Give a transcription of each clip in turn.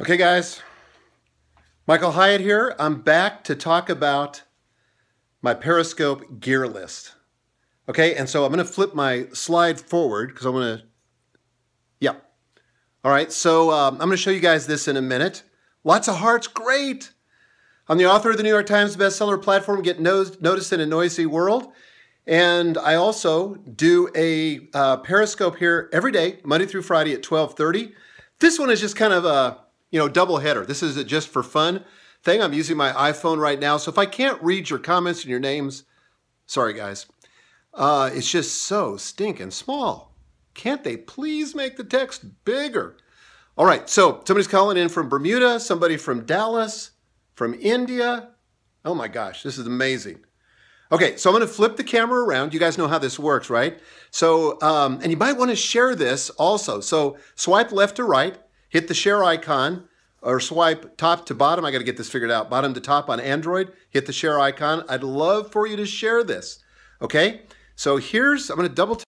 Okay, guys, Michael Hyatt here. I'm back to talk about my Periscope gear list. Okay, and so I'm going to flip my slide forward because I want to, yeah. All right, so I'm going to show you guys this in a minute. Lots of hearts, great. I'm the author of the New York Times bestseller platform, Get Noticed in a Noisy World. And I also do a Periscope here every day, Monday through Friday at 12:30. This one is just kind of a double header. This is a just for fun thing. I'm using my iPhone right now, so if I can't read your comments and your names, sorry guys. It's just so stinking small. Can't they please make the text bigger? All right, so somebody's calling in from Bermuda, somebody from Dallas, from India. Oh my gosh, this is amazing. Okay, so I'm going to flip the camera around. You guys know how this works, right? So, and you might want to share this also. So swipe left to right, hit the share icon, or swipe top to bottom. I got to get this figured out. Bottom to top on Android, hit the share icon. I'd love for you to share this. Okay, so I'm going to double tap.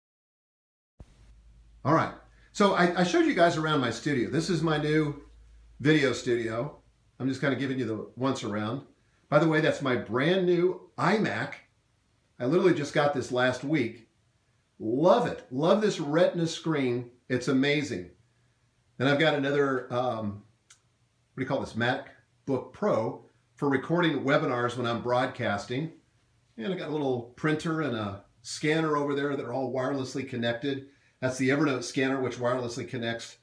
All right, so I showed you guys around my studio. This is my new video studio. I'm just kind of giving you the once around. By the way, that's my brand new iMac. I literally just got this last week. Love it. Love this Retina screen. It's amazing. Then I've got another, what do you call this, MacBook Pro for recording webinars when I'm broadcasting. And I got a little printer and a scanner over there that are all wirelessly connected. That's the Evernote scanner, which wirelessly connects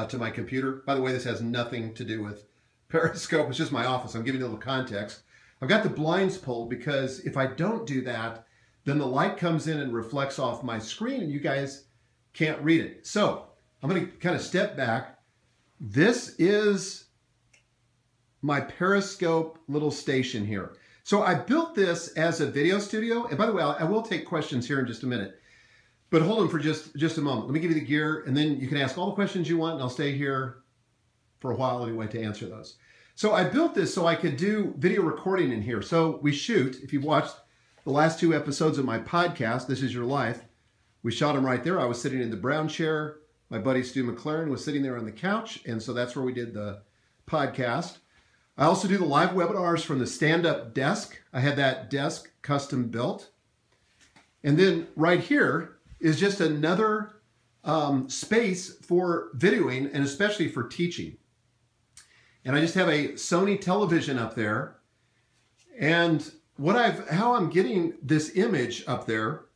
to my computer. By the way, this has nothing to do with Periscope. It's just my office. I'm giving you a little context. I've got the blinds pulled because if I don't do that, then the light comes in and reflects off my screen and you guys can't read it. So I'm going to kind of step back. This is my Periscope little station here. So I built this as a video studio. And by the way, I will take questions here in just a minute. But hold on for just a moment. Let me give you the gear and then you can ask all the questions you want and I'll stay here for a while anyway to answer those. So I built this so I could do video recording in here. So we shoot, if you've watched the last 2 episodes of my podcast, This Is Your Life, we shot them right there. I was sitting in the brown chair. My buddy Stu McLaren was sitting there on the couch. And so that's where we did the podcast. I also do the live webinars from the stand-up desk. I had that desk custom built. And then right here is just another space for videoing and especially for teaching. And I just have a Sony television up there. And how I'm getting this image up there,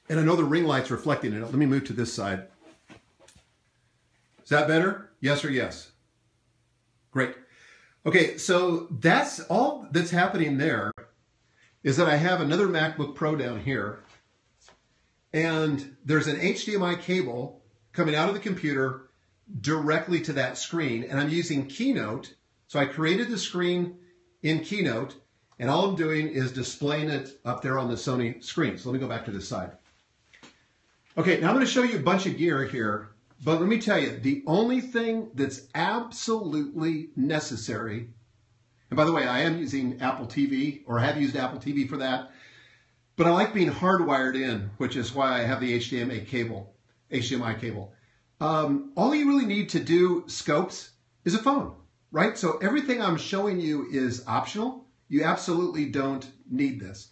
and I know the ring light's reflecting it. Let me move to this side. Is that better? Yes or yes? Great. Okay, so that's all that's happening there is that I have another MacBook Pro down here. And there's an HDMI cable coming out of the computer directly to that screen, and I'm using Keynote. So I created the screen in Keynote, and all I'm doing is displaying it up there on the Sony screen. So let me go back to this side. Okay, now I'm going to show you a bunch of gear here, but let me tell you, the only thing that's absolutely necessary, and by the way, I am using Apple TV, or have used Apple TV for that, but I like being hardwired in, which is why I have the HDMI cable. All you really need to do scopes is a phone, right? So everything I'm showing you is optional. You absolutely don't need this.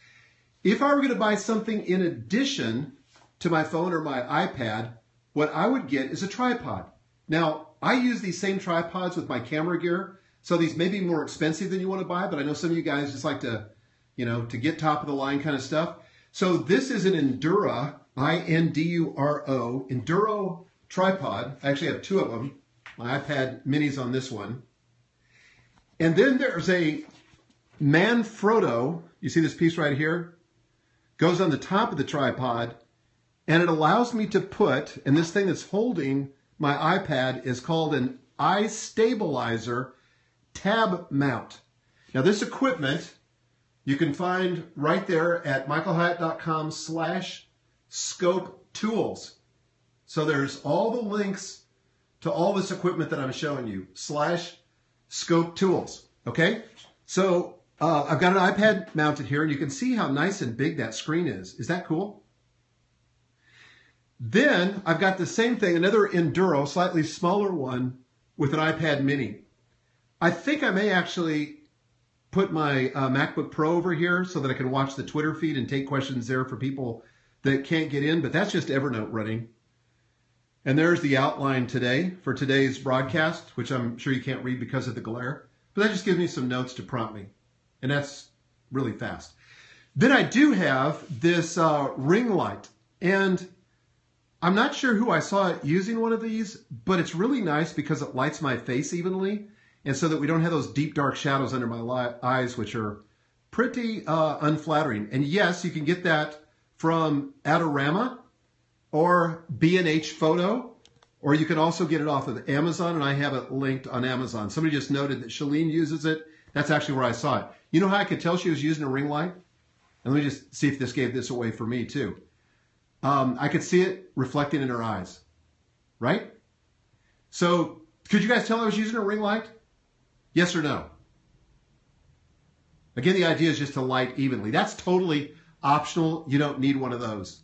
If I were going to buy something in addition to my phone or my iPad, what I would get is a tripod. Now, I use these same tripods with my camera gear, so these may be more expensive than you want to buy, but I know some of you guys just like to, to get top of the line kind of stuff. So this is an Induro, I-N-D-U-R-O, Induro tripod. I actually have 2 of them. My iPad mini's on this one. And then there's a Manfrotto. You see this piece right here? Goes on the top of the tripod, and it allows me to put, and this thing that's holding my iPad is called an iStabilizer tab mount. Now this equipment you can find right there at michaelhyatt.com/scope tools. So there's all the links to all this equipment that I'm showing you, /scope tools, okay? So I've got an iPad mounted here, and you can see how nice and big that screen is. Is that cool? Then I've got the same thing, another Induro, slightly smaller one with an iPad mini. I think I may actually put my MacBook Pro over here so that I can watch the Twitter feed and take questions there for people that can't get in, but that's just Evernote running. And there's the outline today for today's broadcast, which I'm sure you can't read because of the glare, but that just gives me some notes to prompt me. And that's really fast. Then I do have this ring light, and I'm not sure who I saw it using one of these, but it's really nice because it lights my face evenly, and so that we don't have those deep dark shadows under my eyes, which are pretty unflattering. And yes, you can get that from Adorama or B&H Photo, or you can also get it off of Amazon, and I have it linked on Amazon. Somebody just noted that Shalene uses it. That's actually where I saw it. You know how I could tell she was using a ring light? And let me just see if this gave this away for me too. I could see it reflecting in her eyes, right? So could you guys tell I was using a ring light? Yes or no? Again, the idea is just to light evenly. That's totally optional. You don't need one of those.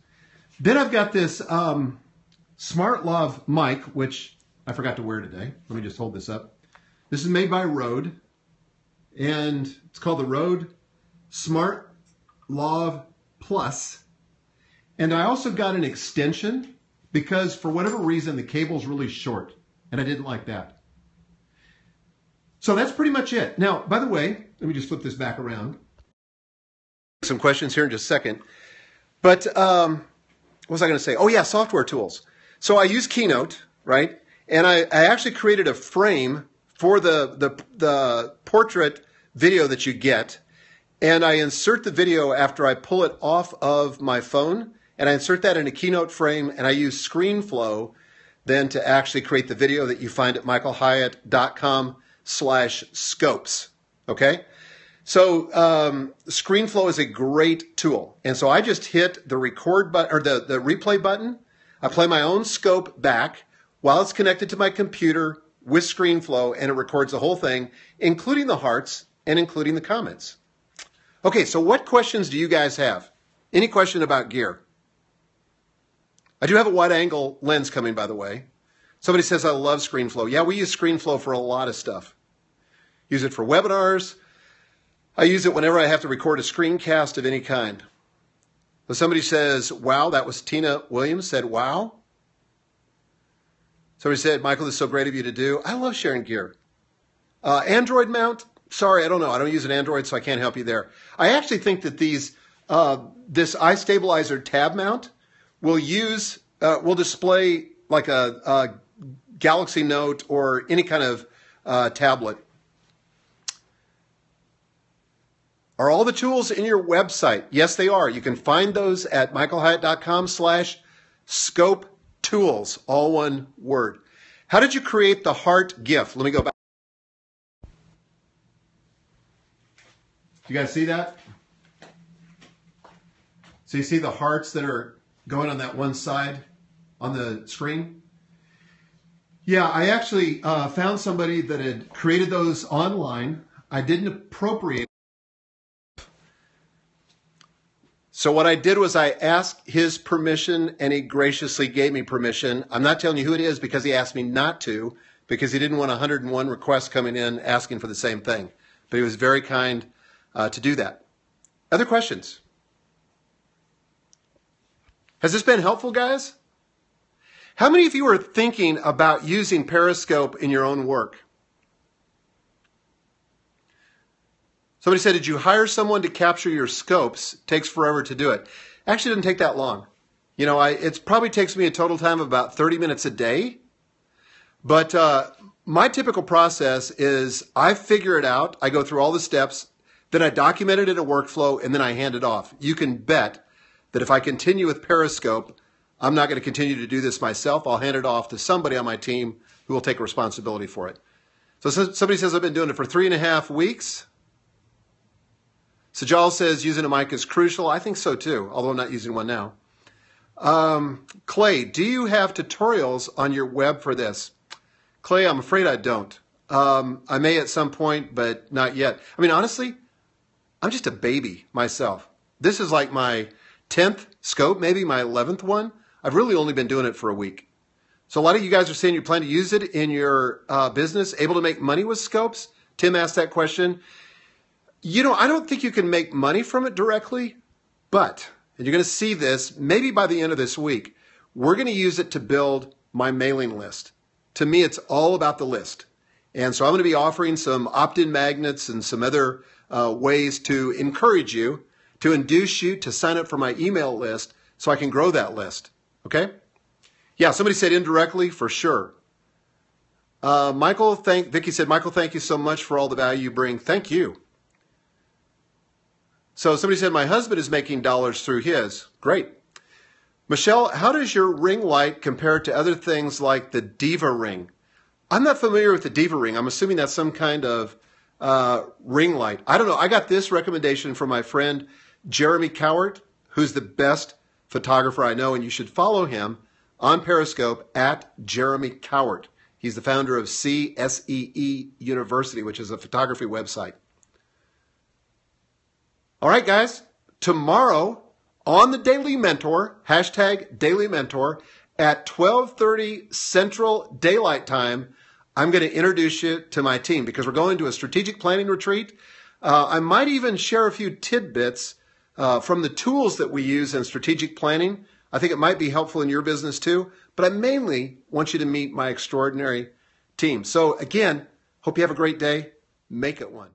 Then I've got this SmartLav mic, which I forgot to wear today. Let me just hold this up. This is made by Rode, and it's called the Rode SmartLav Plus. And I also got an extension because for whatever reason, the cable's really short, and I didn't like that. So that's pretty much it. Now, by the way, let me just flip this back around. Some questions here in just a second. But what was I going to say? Oh, yeah, software tools. So I use Keynote, right? And I actually created a frame for the portrait video that you get. And I insert the video after I pull it off of my phone. And I insert that in a Keynote frame. And I use ScreenFlow then to actually create the video that you find at michaelhyatt.com/scopes. Okay? So ScreenFlow is a great tool. And so I just hit the record button or the replay button. I play my own scope back while it's connected to my computer with ScreenFlow, and it records the whole thing, including the hearts and including the comments. Okay, so what questions do you guys have? Any question about gear? I do have a wide angle lens coming, by the way. Somebody says, I love ScreenFlow. Yeah, we use ScreenFlow for a lot of stuff. Use it for webinars. I use it whenever I have to record a screencast of any kind. But somebody says, wow, that was Tina Williams said, wow. Somebody said, Michael, this is so great of you to do. I love sharing gear. Android mount, sorry, I don't know. I don't use an Android, so I can't help you there. I actually think that this iStabilizer tab mount will display like a Galaxy Note or any kind of tablet. Are all the tools in your website? Yes, they are. You can find those at michaelhyatt.com/scope tools, all one word. How did you create the heart GIF? Let me go back. You guys see that? So you see the hearts that are going on that one side on the screen? Yeah, I actually found somebody that had created those online. I didn't appropriate. So what I did was I asked his permission, and he graciously gave me permission. I'm not telling you who it is because he asked me not to, because he didn't want 101 requests coming in asking for the same thing. But he was very kind to do that. Other questions? Has this been helpful, guys? How many of you are thinking about using Periscope in your own work? Somebody said, did you hire someone to capture your scopes? It takes forever to do it. Actually, it didn't take that long. You know, it probably takes me a total time of about 30 minutes a day. But my typical process is I figure it out. I go through all the steps. Then I document it in a workflow, and then I hand it off. You can bet that if I continue with Periscope, I'm not going to continue to do this myself. I'll hand it off to somebody on my team who will take responsibility for it. So somebody says I've been doing it for 3.5 weeks. Sajal says using a mic is crucial. I think so too, although I'm not using one now. Clay, do you have tutorials on your web for this? Clay, I'm afraid I don't. I may at some point, but not yet. I mean, honestly, I'm just a baby myself. This is like my 10th scope, maybe my 11th one. I've really only been doing it for a week. So a lot of you guys are saying you plan to use it in your business, able to make money with scopes. Tim asked that question. I don't think you can make money from it directly, but, and you're going to see this maybe by the end of this week, we're going to use it to build my mailing list. To me, it's all about the list. And so I'm going to be offering some opt-in magnets and some other ways to encourage you, to induce you to sign up for my email list so I can grow that list. Okay? Yeah, somebody said indirectly, for sure. Vicky said, Michael, thank you so much for all the value you bring. Thank you. So somebody said, my husband is making dollars through his. Great. Michelle, how does your ring light compare to other things like the Diva ring? I'm not familiar with the Diva ring. I'm assuming that's some kind of ring light. I don't know. I got this recommendation from my friend Jeremy Cowart, who's the best photographer I know, and you should follow him on Periscope at Jeremy Cowart. He's the founder of CSEE University, which is a photography website. All right, guys, tomorrow on the Daily Mentor, hashtag Daily Mentor, at 12:30 Central Daylight Time, I'm going to introduce you to my team because we're going to a strategic planning retreat. I might even share a few tidbits from the tools that we use in strategic planning. I think it might be helpful in your business too, but I mainly want you to meet my extraordinary team. So again, hope you have a great day. Make it one.